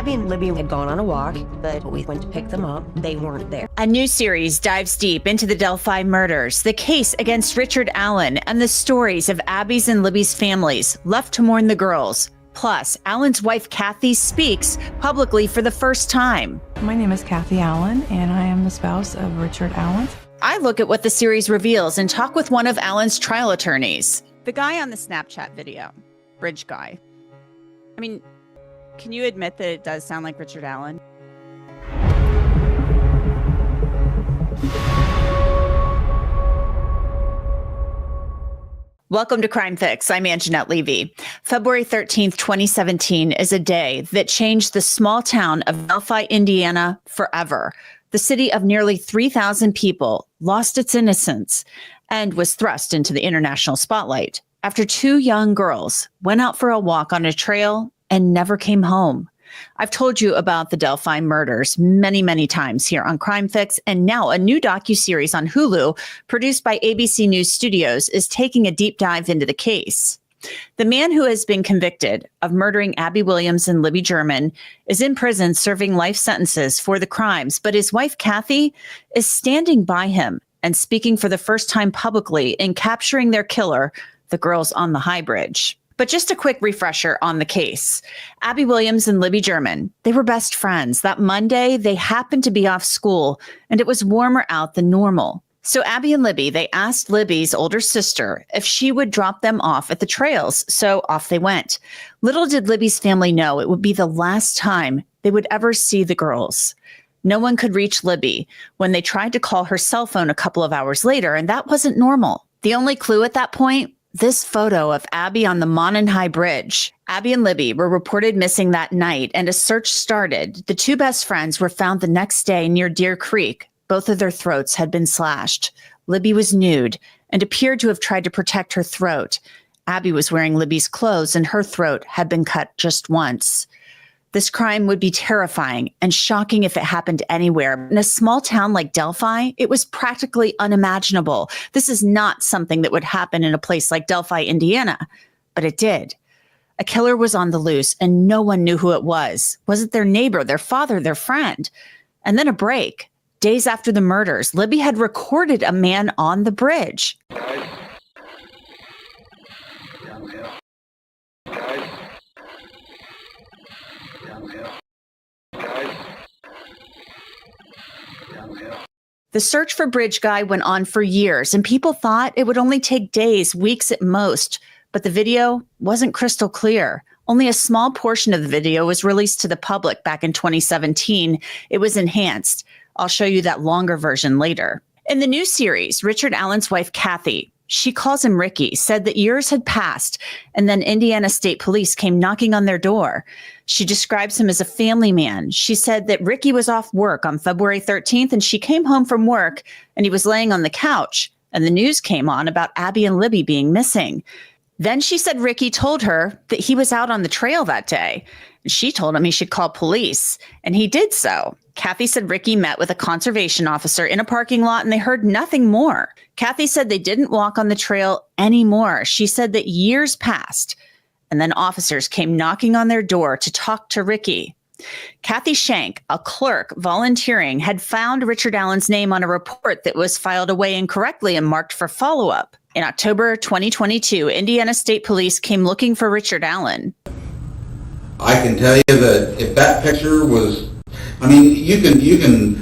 Abby and Libby had gone on a walk, but we went to pick them up. They weren't there. A new series dives deep into the Delphi murders, the case against Richard Allen, and the stories of Abby's and Libby's families left to mourn the girls. Plus, Allen's wife, Kathy, speaks publicly for the first time. My name is Kathy Allen, and I am the spouse of Richard Allen. I look at what the series reveals and talk with one of Allen's trial attorneys. The guy on the Snapchat video, Bridge Guy. I mean, can you admit that it does sound like Richard Allen? Welcome to Crime Fix. I'm Angenette Levy. February 13th, 2017 is a day that changed the small town of Delphi, Indiana forever. The city of nearly 3,000 people lost its innocence and was thrust into the international spotlight after two young girls went out for a walk on a trail and never came home. I've told you about the Delphi murders many, many times here on Crime Fix, and now a new docuseries on Hulu produced by ABC News Studios is taking a deep dive into the case. The man who has been convicted of murdering Abby Williams and Libby German is in prison serving life sentences for the crimes, but his wife, Kathy, is standing by him and speaking for the first time publicly in capturing their killer, the girls on the High Bridge. But just a quick refresher on the case. Abby Williams and Libby German, they were best friends. That Monday, they happened to be off school, and it was warmer out than normal. So Abby and Libby, they asked Libby's older sister if she would drop them off at the trails, so off they went. Little did Libby's family know it would be the last time they would ever see the girls. No one could reach Libby when they tried to call her cell phone a couple of hours later, and that wasn't normal. The only clue at that point, this photo of Abby on the Monon High Bridge. Abby and Libby were reported missing that night, and a search started. The two best friends were found the next day near Deer Creek. Both of their throats had been slashed. Libby was nude and appeared to have tried to protect her throat. Abby was wearing Libby's clothes, and her throat had been cut just once. This crime would be terrifying and shocking if it happened anywhere. In a small town like Delphi, it was practically unimaginable. This is not something that would happen in a place like Delphi, Indiana, but it did. A killer was on the loose, and no one knew who it was. Was it their neighbor, their father, their friend? And then a break. Days after the murders, Libby had recorded a man on the bridge. The search for Bridge Guy went on for years, and people thought it would only take days, weeks at most. But the video wasn't crystal clear. Only a small portion of the video was released to the public back in 2017. It was enhanced. I'll show you that longer version later. In the new series, Richard Allen's wife, Kathy, she calls him Ricky, said that years had passed, and then Indiana State Police came knocking on their door. She describes him as a family man. She said that Ricky was off work on February 13th, and she came home from work, and he was laying on the couch, and the news came on about Abby and Libby being missing. Then she said Ricky told her that he was out on the trail that day. She told him he should call police, and he did so. Kathy said Ricky met with a conservation officer in a parking lot, and they heard nothing more. Kathy said they didn't walk on the trail anymore. She said that years passed, and then officers came knocking on their door to talk to Ricky. Kathy Shank, a clerk volunteering, had found Richard Allen's name on a report that was filed away incorrectly and marked for follow-up. In October 2022, Indiana State Police came looking for Richard Allen. I can tell you that if that picture was, I mean, you can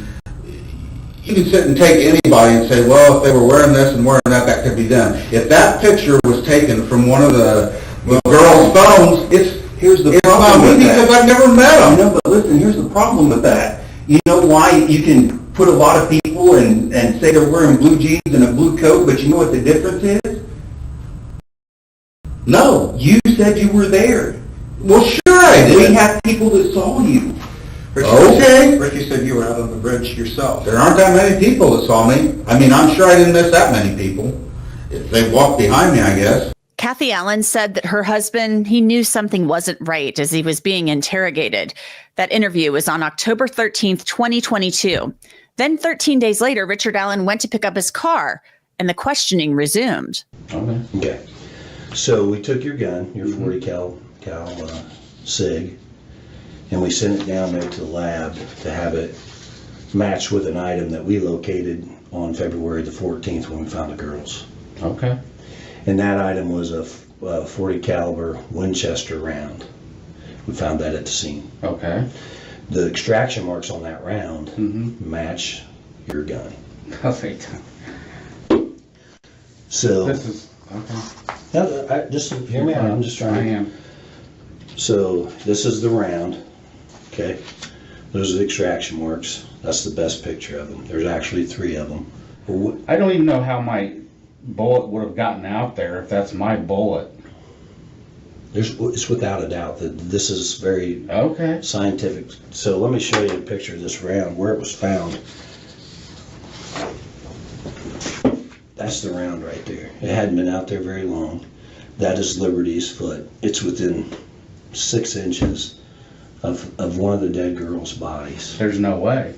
sit and take anybody and say, well, if they were wearing this and wearing that, that could be them. If that picture was taken from one of the girls' phones, Here's the it's problem not me with that. because I've never met them. No, but listen, here's the problem with that. You know why you can put a lot of people and say they're wearing blue jeans and a blue coat, but you know what the difference is? No, you said you were there. Well, sure I did. We have people that saw you. Okay. Ricky said you were out on the bridge yourself. There aren't that many people that saw me. I mean, I'm sure I didn't miss that many people. If they walked behind me, I guess. Kathy Allen said that her husband, he knew something wasn't right as he was being interrogated. That interview was on October 13th, 2022. Then 13 days later, Richard Allen went to pick up his car, and the questioning resumed. Okay. So we took your gun, your 40 cal SIG, and we sent it down there to the lab to have it matched with an item that we located on February the 14th when we found the girls. Okay. And that item was a 40 caliber Winchester round. We found that at the scene. Okay. The extraction marks on that round match your gun. Perfect. So This is, okay. now, just hear me out. I'm just trying. I am. So this is the round. Okay. Those are the extraction marks. That's the best picture of them. There's actually 3 of them. I don't even know how my bullet would have gotten out there if that's my bullet. It's without a doubt that this is very Okay. scientific. So let me show you a picture of this round, where it was found. That's the round right there. It hadn't been out there very long. That is Liberty's foot. It's within 6 inches of one of the dead girls' bodies. There's no way.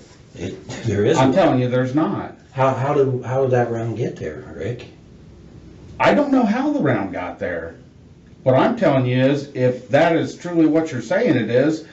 There isn't. I'm telling you, there's not. How did that round get there, Rick? I don't know how the round got there. What I'm telling you is, if that is truly what you're saying it is,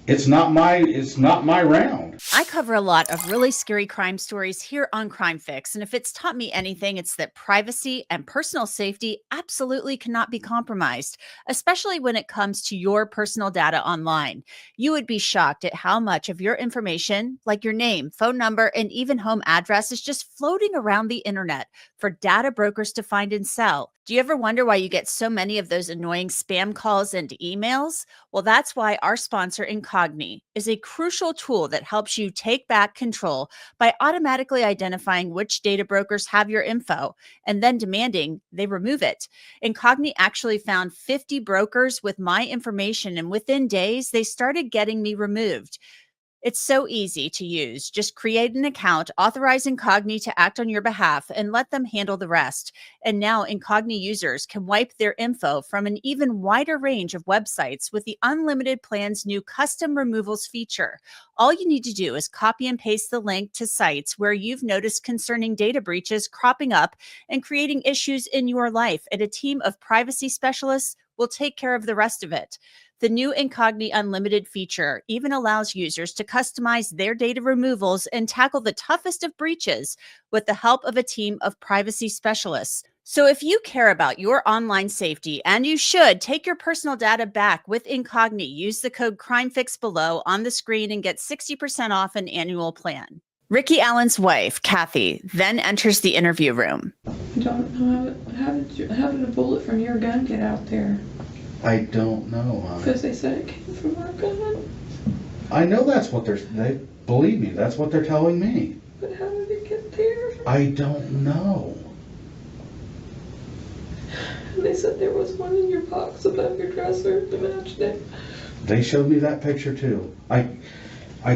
it's not my round. I cover a lot of really scary crime stories here on Crime Fix, and if it's taught me anything, it's that privacy and personal safety absolutely cannot be compromised, especially when it comes to your personal data online. You would be shocked at how much of your information, like your name, phone number, and even home address, is just floating around the internet for data brokers to find and sell. Do you ever wonder why you get so many of those annoying spam calls and emails? Well, that's why our sponsor, Incogni, is a crucial tool that helps you take back control by automatically identifying which data brokers have your info and then demanding they remove it. Incogni actually found 50 brokers with my information, and within days, they started getting me removed. It's so easy to use. Just create an account, authorize Incogni to act on your behalf, and let them handle the rest. And now Incogni users can wipe their info from an even wider range of websites with the unlimited plan's new custom removals feature. All you need to do is copy and paste the link to sites where you've noticed concerning data breaches cropping up and creating issues in your life, and a team of privacy specialists will take care of the rest of it. The new Incogni Unlimited feature even allows users to customize their data removals and tackle the toughest of breaches with the help of a team of privacy specialists. So if you care about your online safety, and you should, take your personal data back with Incogni. Use the code CRIMEFIX below on the screen and get 60% off an annual plan. Ricky Allen's wife, Kathy, then enters the interview room. I don't know how did a bullet from your gun get out there? I don't know, honey. Because they said it came from our gun. I know that's what they believe me, that's what they're telling me. But how did it get there? I don't know. They said there was one in your box above your dresser that matched it. They showed me that picture too. I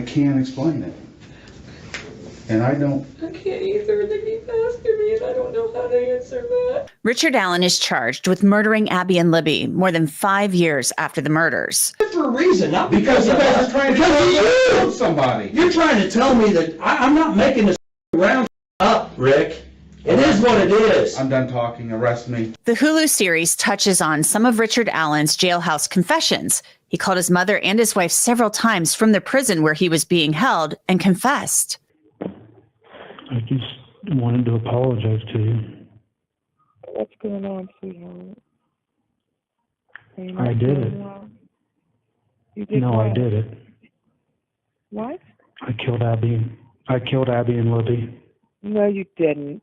can't explain it. And I can't either. They keep asking me and I don't know how to answer that. Richard Allen is charged with murdering Abby and Libby more than 5 years after the murders. For a reason, not because you guys are trying to kill somebody. You're trying to tell me that I'm not making this round up, Rick. It is what it is. I'm done talking. Arrest me. The Hulu series touches on some of Richard Allen's jailhouse confessions. He called his mother and his wife several times from the prison where he was being held and confessed. I just wanted to apologize to you. What's going on, sweetheart? I did it. Well? You did No, what? I did it. What? I killed Abby and Libby. No, you didn't.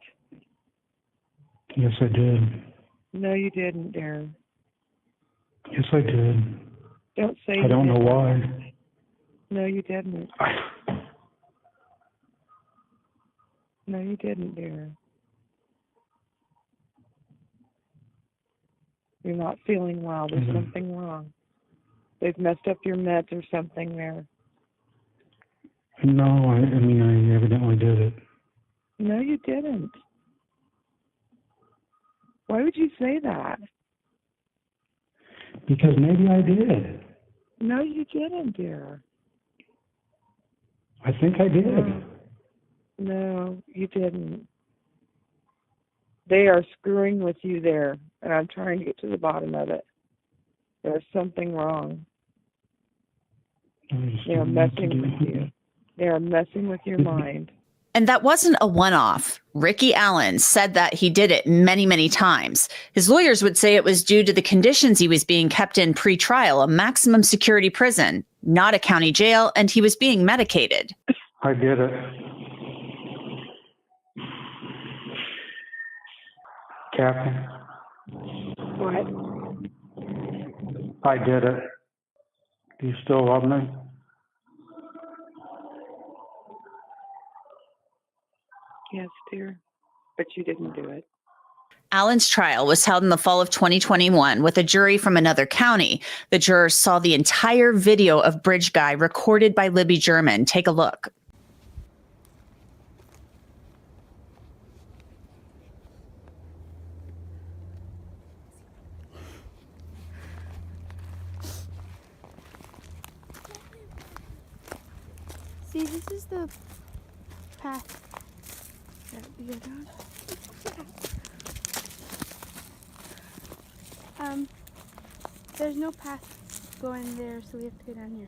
Yes, I did. No, you didn't, Darren. Yes, I did. Don't say I don't know didn't. why. No, you didn't. No, you didn't, Darren. You're not feeling well. There's something wrong. They've messed up your meds or something there. No, I mean, I evidently did it. No, you didn't. Why would you say that? Because maybe I did. No, you didn't, dear. I think I did. No, you didn't. They are screwing with you there, and I'm trying to get to the bottom of it. There's something wrong. They are messing with you. They are messing with your mind. And that wasn't a one-off. Ricky Allen said that he did it many, many times. His lawyers would say it was due to the conditions he was being kept in pre-trial, a maximum security prison, not a county jail, and he was being medicated. I did it. Captain, What? I did it. Do you still love me? Yes, dear. But you didn't do it. Allen's trial was held in the fall of 2021 with a jury from another county. The jurors saw the entire video of Bridge Guy recorded by Libby German. Take a look. See, this is the path that we go down. There's no path going there, so we have to go down here.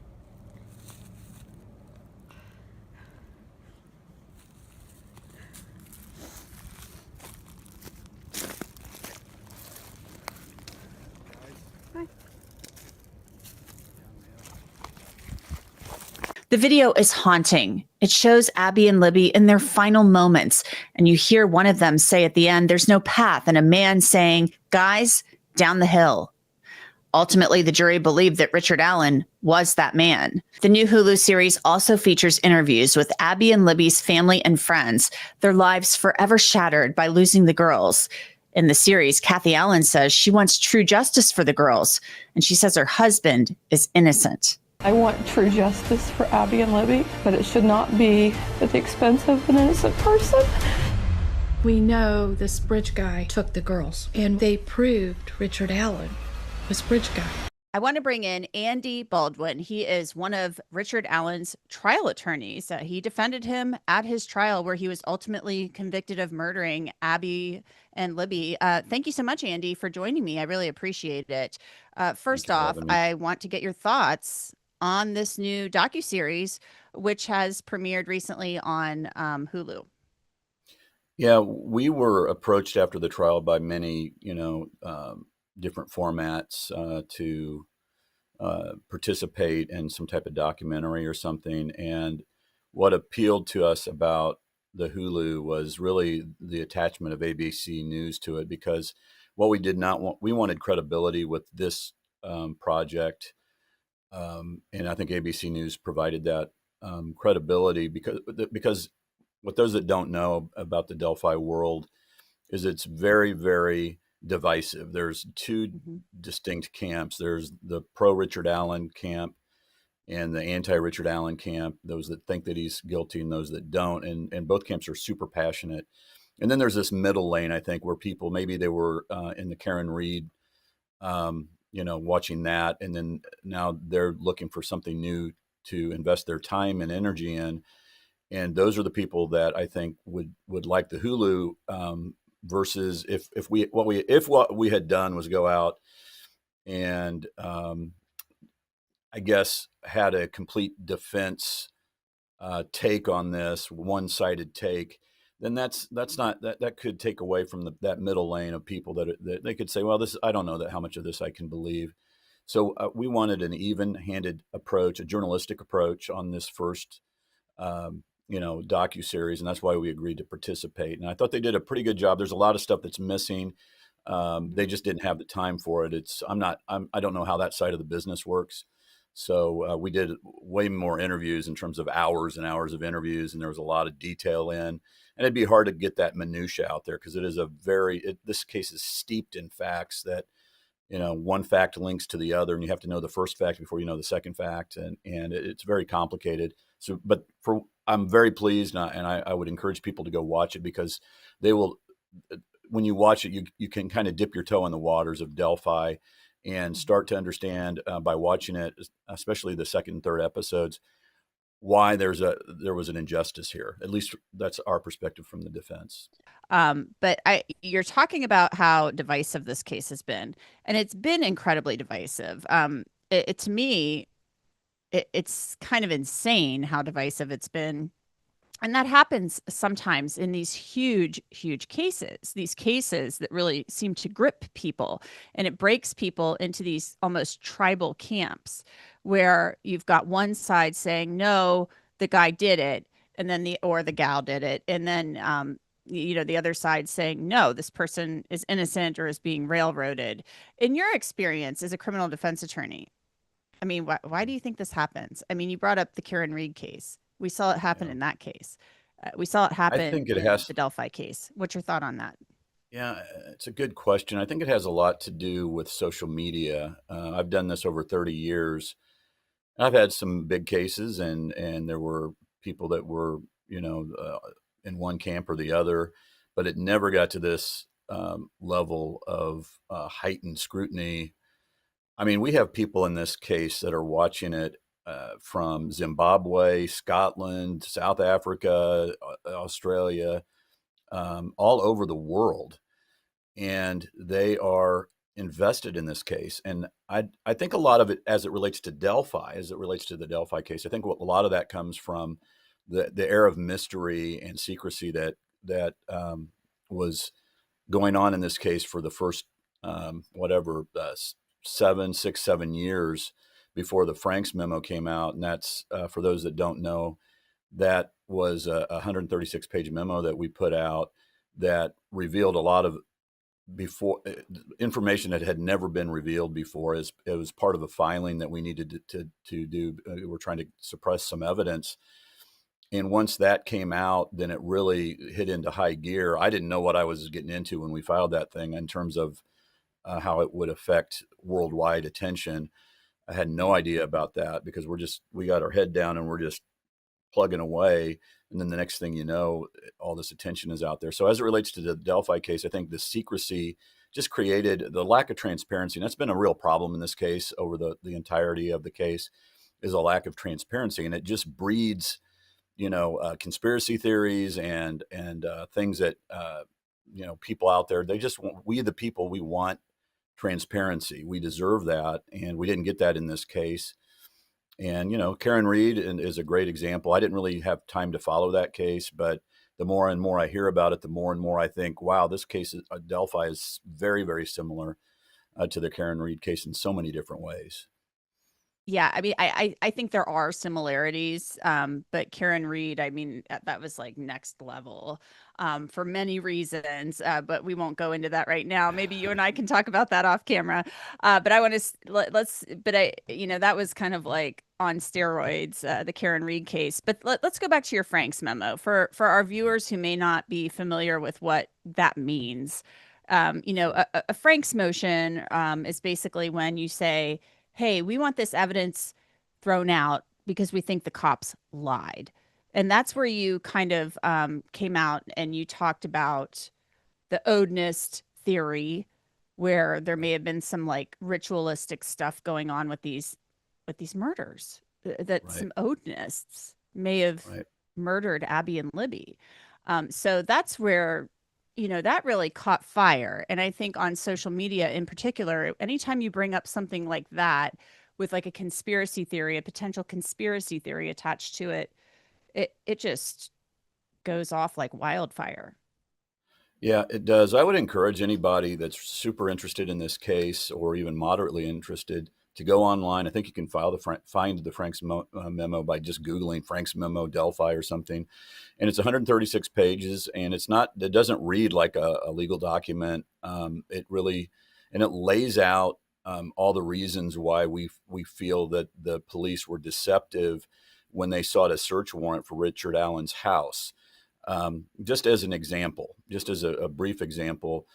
The video is haunting. It shows Abby and Libby in their final moments, and you hear one of them say at the end, "There's no path," and a man saying, "Guys, down the hill." Ultimately, the jury believed that Richard Allen was that man. The new Hulu series also features interviews with Abby and Libby's family and friends, their lives forever shattered by losing the girls. In the series, Kathy Allen says she wants true justice for the girls, and she says her husband is innocent. I want true justice for Abby and Libby, but it should not be at the expense of an innocent person. We know this Bridge Guy took the girls, and they proved Richard Allen was Bridge Guy. I want to bring in Andy Baldwin. He is one of Richard Allen's trial attorneys. He defended him at his trial where he was ultimately convicted of murdering Abby and Libby. Thank you so much, Andy, for joining me. I really appreciate it. First off, I want to get your thoughts on this new docuseries, which has premiered recently on Hulu. Yeah, we were approached after the trial by many, different formats to participate in some type of documentary or something. And what appealed to us about the Hulu was really the attachment of ABC News to it, because what we did not want, we wanted credibility with this project. And I think ABC News provided that credibility because what those that don't know about the Delphi world is it's very, very divisive. There's two distinct camps. There's the pro Richard Allen camp and the anti Richard Allen camp, those that think that he's guilty and those that don't. And both camps are super passionate. And then there's this middle lane, I think, where people, maybe they were in the Karen Reed, watching that. And then now they're looking for something new to invest their time and energy in. And those are the people that I think would like the Hulu, versus if what we had done was go out and I guess had a complete defense take on this, one-sided take, then that's not that could take away from that middle lane of people that they could say, well, this, I don't know that how much of this I can believe. So we wanted an even-handed approach, a journalistic approach on this first docuseries, and that's why we agreed to participate. And I thought they did a pretty good job. There's a lot of stuff that's missing. They just didn't have the time for it. I don't know how that side of the business works. So we did way more interviews in terms of hours and hours of interviews, and there was a lot of detail in. And it'd be hard to get that minutia out there because it is this case is steeped in facts that, one fact links to the other, and you have to know the first fact before you know the second fact, and it's very complicated. So, but I'm very pleased, and I would encourage people to go watch it, because they will. When you watch it, you can kind of dip your toe in the waters of Delphi and start to understand by watching it, especially the second and third episodes, why there was an injustice here. At least that's our perspective from the defense. But you're talking about how divisive this case has been, and it's been incredibly divisive. To me, it's kind of insane how divisive it's been. And that happens sometimes in these huge, huge cases, these cases that really seem to grip people. And it breaks people into these almost tribal camps where you've got one side saying, no, the guy did it. And then or the gal did it. And then, the other side saying, no, this person is innocent or is being railroaded. In your experience as a criminal defense attorney, I mean, why do you think this happens? I mean, you brought up the Karen Reed case. We saw it happen in that case. We saw it happen in the Delphi case. What's your thought on that? Yeah, it's a good question. I think it has a lot to do with social media. I've done this over 30 years. I've had some big cases, and there were people that were, in one camp or the other, but it never got to this level of heightened scrutiny. I mean, we have people in this case that are watching it from Zimbabwe, Scotland, South Africa, Australia, all over the world. And they are invested in this case. And I think a lot of it, as it relates to Delphi, as it relates to the Delphi case, I think a lot of that comes from the air of mystery and secrecy that was going on in this case for the first, 7 years before the Franks memo came out. And that's, for those that don't know, that was a 136-page memo that we put out that revealed a lot of information that had never been revealed before. It was part of a filing that we needed to do. We're trying to suppress some evidence. And once that came out, then it really hit into high gear. I didn't know what I was getting into when we filed that thing in terms of how it would affect worldwide attention. I had no idea about that because we got our head down and we're just plugging away. And then the next thing you know, all this attention is out there. So as it relates to the Delphi case, I think the secrecy just created the lack of transparency. And that's been a real problem in this case over the entirety of the case, is a lack of transparency. And it just breeds, conspiracy theories and things that, people out there, we the people, we want transparency. We deserve that. And we didn't get that in this case. And, Karen Reed is a great example. I didn't really have time to follow that case, but the more and more I hear about it, the more and more I think, wow, this case, Delphi, is very, very similar to the Karen Reed case in so many different ways. Yeah, I mean, I think there are similarities, but Karen Reed, I mean, that was like next level for many reasons, but we won't go into that right now. Maybe you and I can talk about that off camera. But I want to, that was kind of like on steroids, the Karen Reed case. But let's go back to your Franks memo for our viewers who may not be familiar with what that means. A Franks motion is basically when you say, hey, we want this evidence thrown out because we think the cops lied. And that's where you kind of came out and you talked about the Odinist theory, where there may have been some like ritualistic stuff going on with these murders, that Right. some Odinists may have murdered Abby and Libby. So that's where, that really caught fire. And I think on social media in particular, anytime you bring up something like that with like a conspiracy theory, a potential conspiracy theory attached to it, it just goes off like wildfire. Yeah, it does. I would encourage anybody that's super interested in this case or even moderately interested to go online. I think you can find the Franks memo by just Googling Franks memo Delphi or something. And it's 136 pages, and it doesn't read like a legal document. It lays out all the reasons why we feel that the police were deceptive when they sought a search warrant for Richard Allen's house. Just as an example, just as a brief example,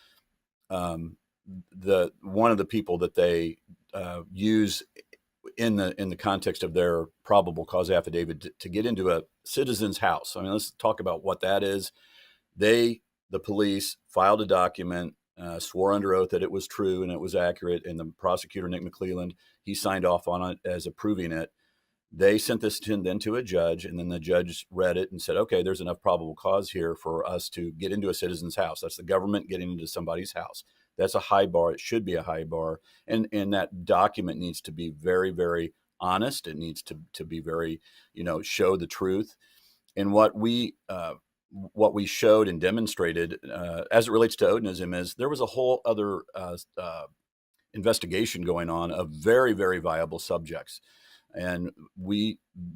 one of the people that they use in the context of their probable cause affidavit to get into a citizen's house. I mean, let's talk about what that is. The police filed a document, swore under oath that it was true and it was accurate, and the prosecutor, Nick McClelland, he signed off on it as approving it. They sent this then to a judge, and then the judge read it and said, okay, there's enough probable cause here for us to get into a citizen's house. That's the government getting into somebody's house. That's a high bar. It should be a high bar. And that document needs to be very, very honest. It needs to be very, show the truth. And what we showed and demonstrated as it relates to Odinism is there was a whole other investigation going on of very, very viable subjects. And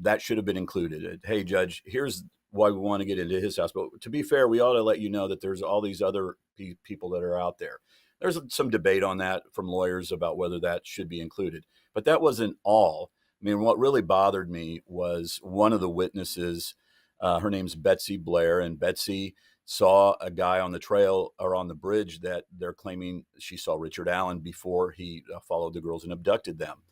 that should have been included. Hey, Judge, here's why we want to get into his house. But to be fair, we ought to let you know that there's all these other people that are out there. There's some debate on that from lawyers about whether that should be included. But that wasn't all. I mean, what really bothered me was one of the witnesses, her name's Betsy Blair, and Betsy saw a guy on the trail or on the bridge that they're claiming she saw Richard Allen before he followed the girls and abducted them.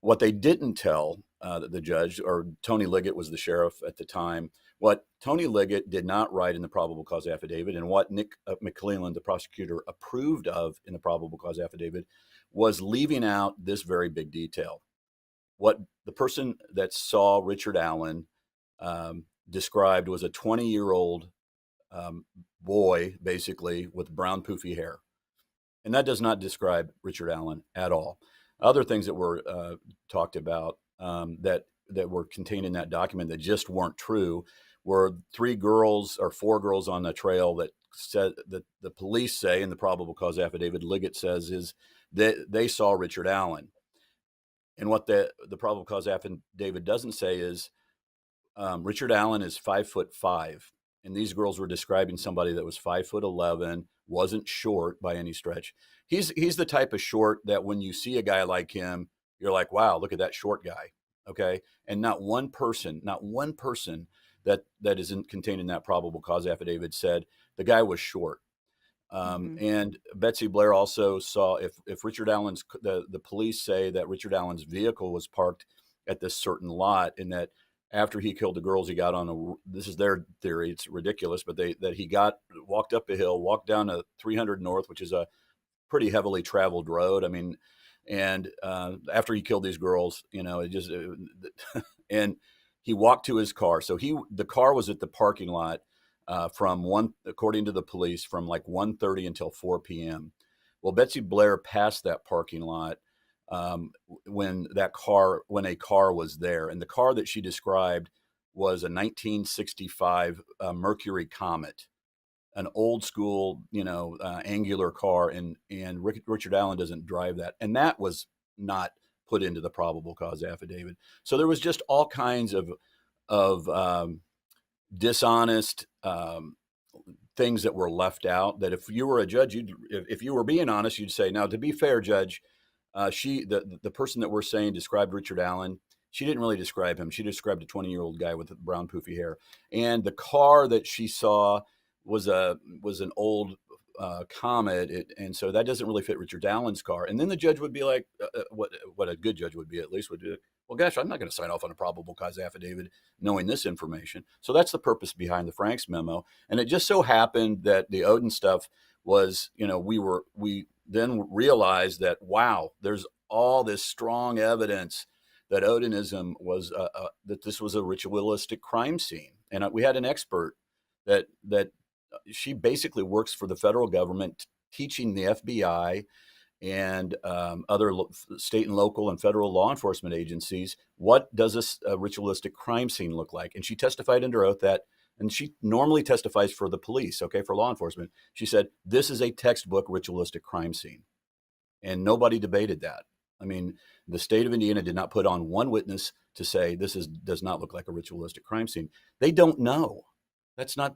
What they didn't tell the judge, or Tony Liggett was the sheriff at the time, what Tony Liggett did not write in the probable cause affidavit, and what Nick McClelland, the prosecutor, approved of in the probable cause affidavit, was leaving out this very big detail. What the person that saw Richard Allen described was a 20-year-old boy, basically, with brown poofy hair. And that does not describe Richard Allen at all. Other things that were talked about that were contained in that document that just weren't true were 4 girls on the trail that said that the police say in the probable cause affidavit, Liggett says, is that they saw Richard Allen. And what the probable cause affidavit doesn't say is Richard Allen is 5'5", and these girls were describing somebody that was 5'11", wasn't short by any stretch. He's the type of short that when you see a guy like him, you're like, wow, look at that short guy. Okay. And not one person that isn't contained in that probable cause affidavit said the guy was short. And Betsy Blair also saw if Richard Allen's, the police say that Richard Allen's vehicle was parked at this certain lot, and that after he killed the girls, he got on this is their theory, it's ridiculous, but he walked up a hill, walked down to 300 North, which is a pretty heavily traveled road. I mean, and after he killed these girls, and he walked to his car. So the car was at the parking lot according to the police, from like 1:30 until 4 p.m. Well, Betsy Blair passed that parking lot when a car was there, and the car that she described was a 1965 Mercury Comet, an old school, angular car, and Richard Allen doesn't drive that, and that was not put into the probable cause affidavit. So there was just all kinds of dishonest things that were left out. That if you were a judge, if you were being honest, you'd say, now, to be fair, Judge, the person that we're saying described Richard Allen, she didn't really describe him. She described a 20-year-old guy with brown poofy hair, and the car that she saw was an old Comet, and so that doesn't really fit Richard Allen's car. And then the judge would be like, what a good judge would be, at least, would do, well, gosh, I'm not going to sign off on a probable cause affidavit knowing this information. So that's the purpose behind the Franks memo. And it just so happened that the Odin stuff was, we then realized that, wow, there's all this strong evidence that Odinism was, that this was a ritualistic crime scene. And we had an expert that she basically works for the federal government, teaching the FBI and other state and local and federal law enforcement agencies, what does a ritualistic crime scene look like? And she testified under oath that, and she normally testifies for the police, okay, for law enforcement. She said, this is a textbook ritualistic crime scene. And nobody debated that. I mean, the state of Indiana did not put on one witness to say this does not look like a ritualistic crime scene. They don't know. That's not,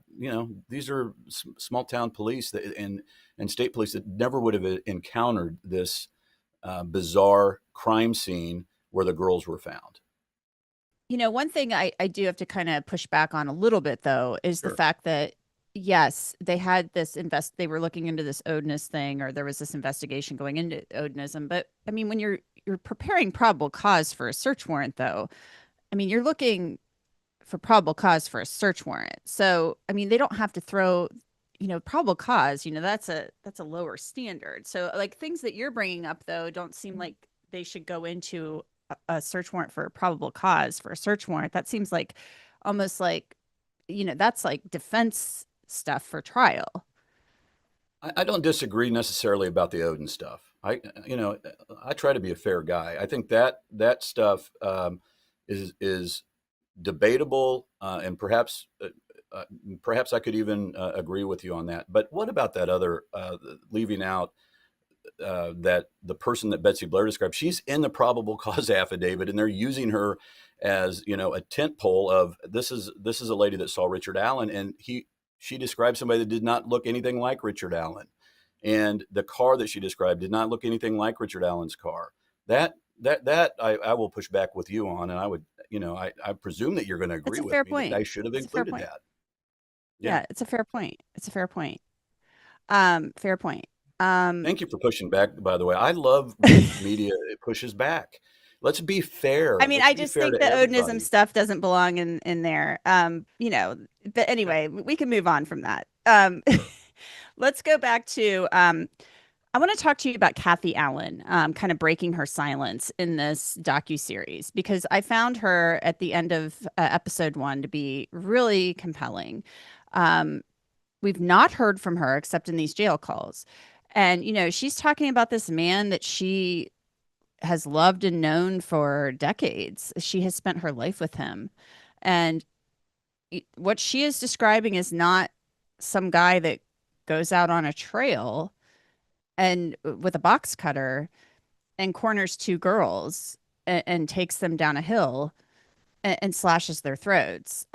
these are small town police and state police that never would have encountered this bizarre crime scene where the girls were found. One thing I do have to kind of push back on a little bit, though, is the fact that, yes, they had this they were looking into this Odinist thing, or there was this investigation going into Odinism. But I mean, when you're preparing probable cause for a search warrant, though, I mean, you're looking for probable cause for a search warrant. So, I mean, they don't have to throw, probable cause, that's a lower standard. So like things that you're bringing up, though, don't seem like they should go into a search warrant for a probable cause for a search warrant. That seems like almost like, that's like defense stuff for trial. I don't disagree necessarily about the Odin stuff. I try to be a fair guy. I think that stuff is debatable, and perhaps I could even agree with you on that. But what about that other leaving out that the person that Betsy Blair described? She's in the probable cause affidavit, and they're using her as a tent pole of this is a lady that saw Richard Allen, and she described somebody that did not look anything like Richard Allen, and the car that she described did not look anything like Richard Allen's car. That I will push back with you on, and I would I presume that you're going to agree with me that I should have included that. Yeah, it's a fair point. Fair point. Thank you for pushing back, by the way. I love when media pushes back. Let's be fair. I mean, I just think the Odinism stuff doesn't belong in there. But anyway, we can move on from that. Let's go back to, I want to talk to you about Kathy Allen, kind of breaking her silence in this docuseries, because I found her at the end of episode 1 to be really compelling. We've not heard from her except in these jail calls. And, she's talking about this man that she has loved and known for decades. She has spent her life with him. And what she is describing is not some guy that goes out on a trail and with a box cutter and corners 2 girls and takes them down a hill and slashes their throats.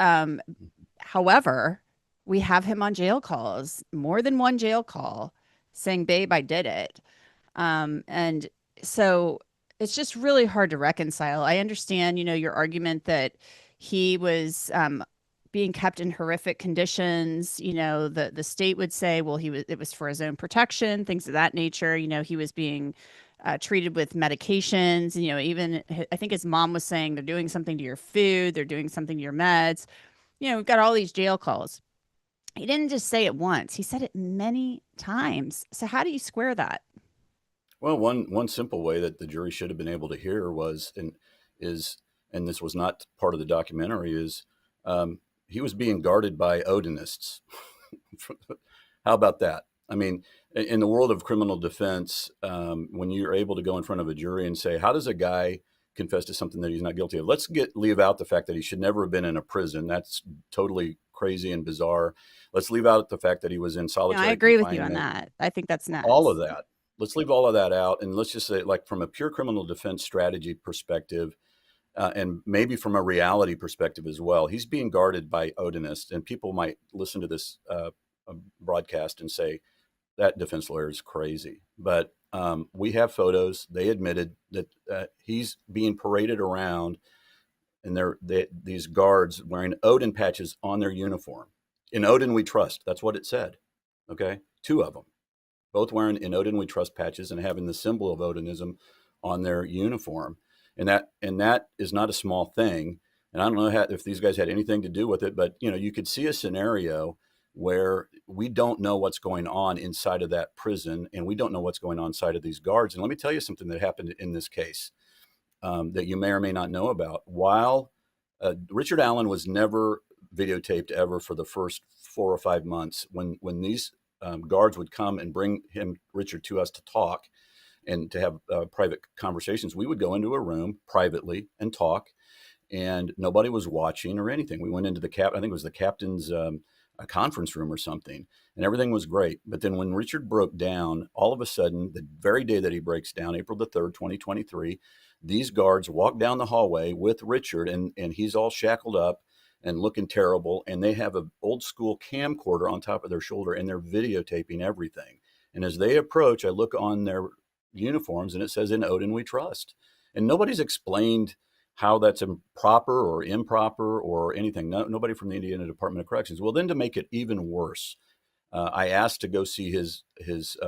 However, we have him on jail calls, more than one jail call, saying, babe, I did it. And so it's just really hard to reconcile. I understand, your argument that he was being kept in horrific conditions. The state would say, well, it was for his own protection, things of that nature. He was being treated with medications. Even I think his mom was saying they're doing something to your food, they're doing something to your meds. We've got all these jail calls. He didn't just say it once. He said it many times. So how do you square that? Well, one simple way that the jury should have been able to hear was, and this was not part of the documentary, is he was being guarded by Odinists. How about that? I mean, in the world of criminal defense, when you're able to go in front of a jury and say, how does a guy confess to something that he's not guilty of? Let's leave out the fact that he should never have been in a prison. That's totally crazy and bizarre. Let's leave out the fact that he was in solitary confinement. I agree with you on that. I think that's nuts. All of that. Let's leave all of that out. And let's just say, like, from a pure criminal defense strategy perspective, and maybe from a reality perspective as well, he's being guarded by Odinists. And people might listen to this broadcast and say, that defense lawyer is crazy. But we have photos. They admitted that he's being paraded around, and these guards wearing Odin patches on their uniform. In Odin we trust. That's what it said. Okay, 2 of them, both wearing in Odin we trust patches and having the symbol of Odinism on their uniform. And that is not a small thing. And I don't know if these guys had anything to do with it, but you could see a scenario where we don't know what's going on inside of that prison, and we don't know what's going on inside of these guards. And let me tell you something that happened in this case that you may or may not know about. While Richard Allen was never videotaped ever for the first 4 or 5 months, when these guards would come and bring Richard to us to talk and to have private conversations, we would go into a room privately and talk, and nobody was watching or anything. We went into I think it was the captain's a conference room or something, and everything was great. But then when Richard broke down, all of a sudden, the very day that he breaks down, April the 3rd, 2023, these guards walk down the hallway with Richard, and he's all shackled up and looking terrible. And they have an old school camcorder on top of their shoulder, and they're videotaping everything. And as they approach, I look on their uniforms and it says, "In Odin we trust." And nobody's explained how that's improper or improper or anything. Nobody from the Indiana Department of Corrections. Well, then to make it even worse, I asked to go see his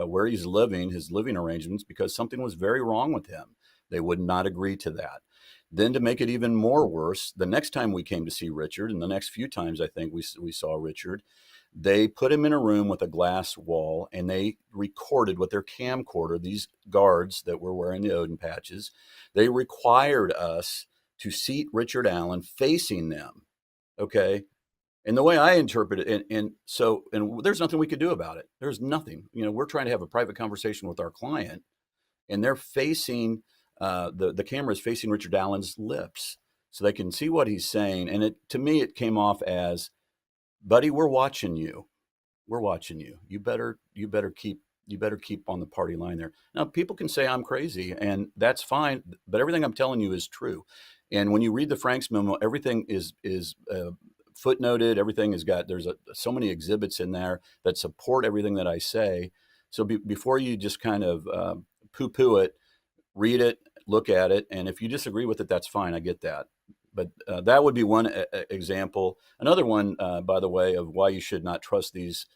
where he's living, his living arrangements, because something was very wrong with him. They would not agree to that. Then to make it even more worse, the next time we came to see Richard, and the next few times I think we saw Richard, they put him in a room with a glass wall, and they recorded with their camcorder, these guards that were wearing the Odin patches, they required us to seat Richard Allen facing them, okay? And the way I interpret it, and there's nothing we could do about it. There's nothing. We're trying to have a private conversation with our client, and they're facing the camera is facing Richard Allen's lips, so they can see what he's saying. And to me, it came off as, "Buddy, we're watching you. We're watching you. You better keep on the party line there." Now, people can say I'm crazy, and that's fine, but everything I'm telling you is true. And when you read the Franks memo, everything is footnoted. Everything has got, there's so many exhibits in there that support everything that I say. So before you just kind of poo-poo it, read it, look at it, and if you disagree with it, that's fine. I get that. But that would be one example. Another one, by the way, of why you should not trust these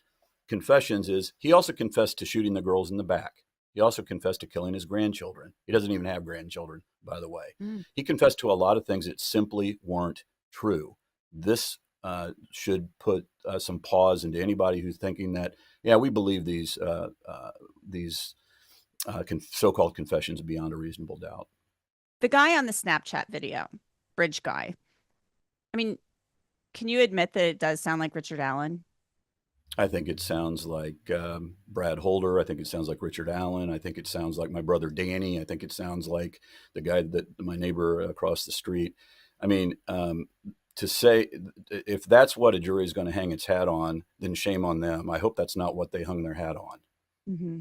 confessions is he also confessed to shooting the girls in the back. He also confessed to killing his grandchildren. He doesn't even have grandchildren, by the way. He confessed to a lot of things that simply weren't true. This should put some pause into anybody who's thinking that, yeah, we believe these so-called confessions beyond a reasonable doubt. The guy on the Snapchat video, Bridge guy, I mean, can you admit that it does sound like Richard Allen? I think it sounds like Brad Holder. I think it sounds like Richard Allen. I think it sounds like my brother Danny. I think it sounds like the guy that my neighbor across the street. I mean, to say, if that's what a jury is going to hang its hat on, then shame on them. I hope that's not what they hung their hat on. Mm-hmm.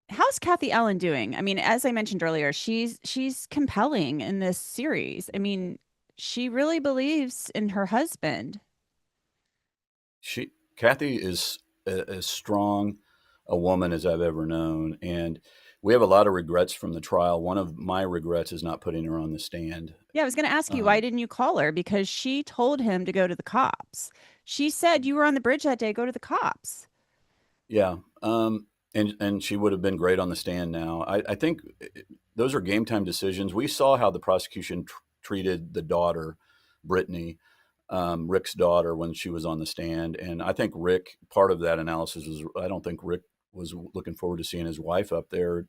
How's Kathy Allen doing? I mean, as I mentioned earlier, she's compelling in this series. I mean, she really believes in her husband. Kathy is as strong a woman as I've ever known, and we have a lot of regrets from the trial. One of my regrets is not putting her on the stand. Yeah, I was going to ask you, why didn't you call her? Because she told him to go to the cops. She said, you were on the bridge that day, go to the cops. Yeah, and she would have been great on the stand now. I think those are game time decisions. We saw how the prosecution treated the daughter, Brittany, Rick's daughter, when she was on the stand. And I think Rick, part of that analysis was, I don't think Rick was looking forward to seeing his wife up there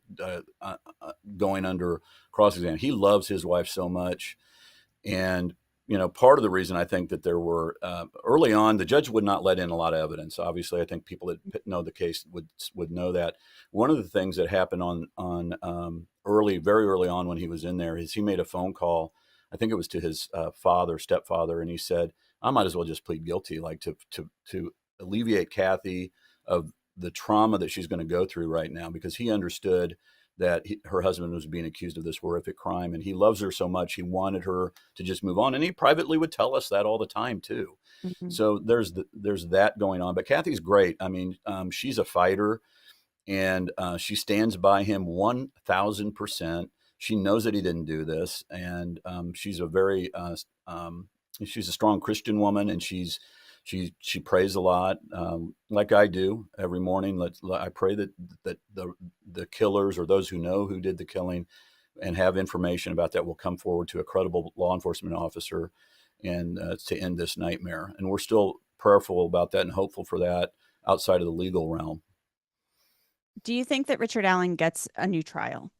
going under cross-exam. He loves his wife so much. And, you know, part of the reason I think that there were, early on, the judge would not let in a lot of evidence. Obviously, I think people that know the case would know that. One of the things that happened very early on when he was in there is he made a phone call. I think it was to his stepfather, and he said, I might as well just plead guilty, like to alleviate Kathy of the trauma that she's going to go through right now, because he understood that her husband was being accused of this horrific crime, and he loves her so much, he wanted her to just move on. And he privately would tell us that all the time too. Mm-hmm. So there's that going on. But Kathy's great. I mean, she's a fighter, and she stands by him 1,000%. She knows that he didn't do this, and she's a very she's a strong Christian woman, and she prays a lot, like I do every morning. I pray that the killers, or those who know who did the killing and have information about that, will come forward to a credible law enforcement officer and to end this nightmare. And we're still prayerful about that and hopeful for that outside of the legal realm. Do you think that Richard Allen gets a new trial?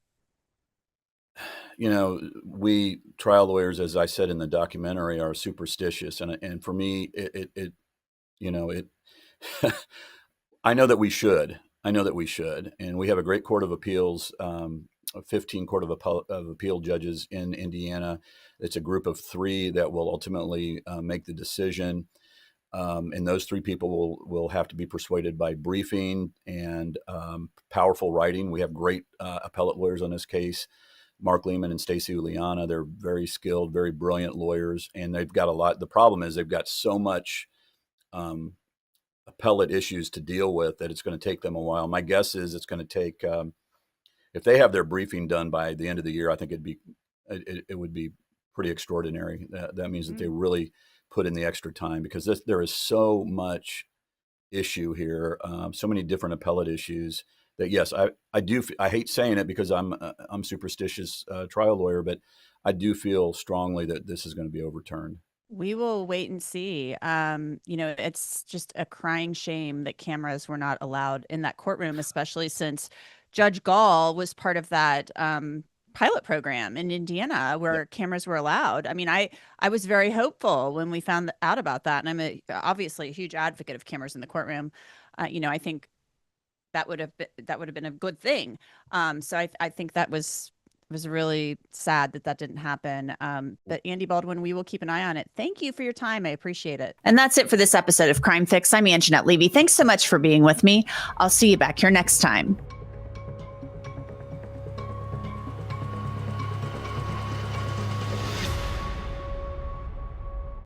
You know, we trial lawyers, as I said in the documentary, are superstitious, and for me, I know that we should. And we have a great court of appeals, 15 court of appeal judges in Indiana. It's a group of 3 that will ultimately make the decision. And those 3 people will have to be persuaded by briefing and powerful writing. We have great appellate lawyers on this case, Mark Lehman and Stacy Uliana. They're very skilled, very brilliant lawyers, and they've got a lot. The problem is they've got so much appellate issues to deal with that it's going to take them a while. My guess is it's going to take, if they have their briefing done by the end of the year, I think it would be pretty extraordinary. That means that they really put in the extra time, because there is so much issue here, so many different appellate issues, that yes, I hate saying it because I'm superstitious trial lawyer, but I do feel strongly that this is going to be overturned. We will wait and see. It's just a crying shame that cameras were not allowed in that courtroom, especially since Judge Gall was part of that pilot program in Indiana where cameras were allowed. I mean, I was very hopeful when we found out about that. And I'm obviously a huge advocate of cameras in the courtroom. I think that would have been a good thing. So I think that was really sad that didn't happen. But Andy Baldwin, we will keep an eye on it. Thank you for your time. I appreciate it. And that's it for this episode of Crime Fix. I'm Angenette Levy. Thanks so much for being with me. I'll see you back here next time.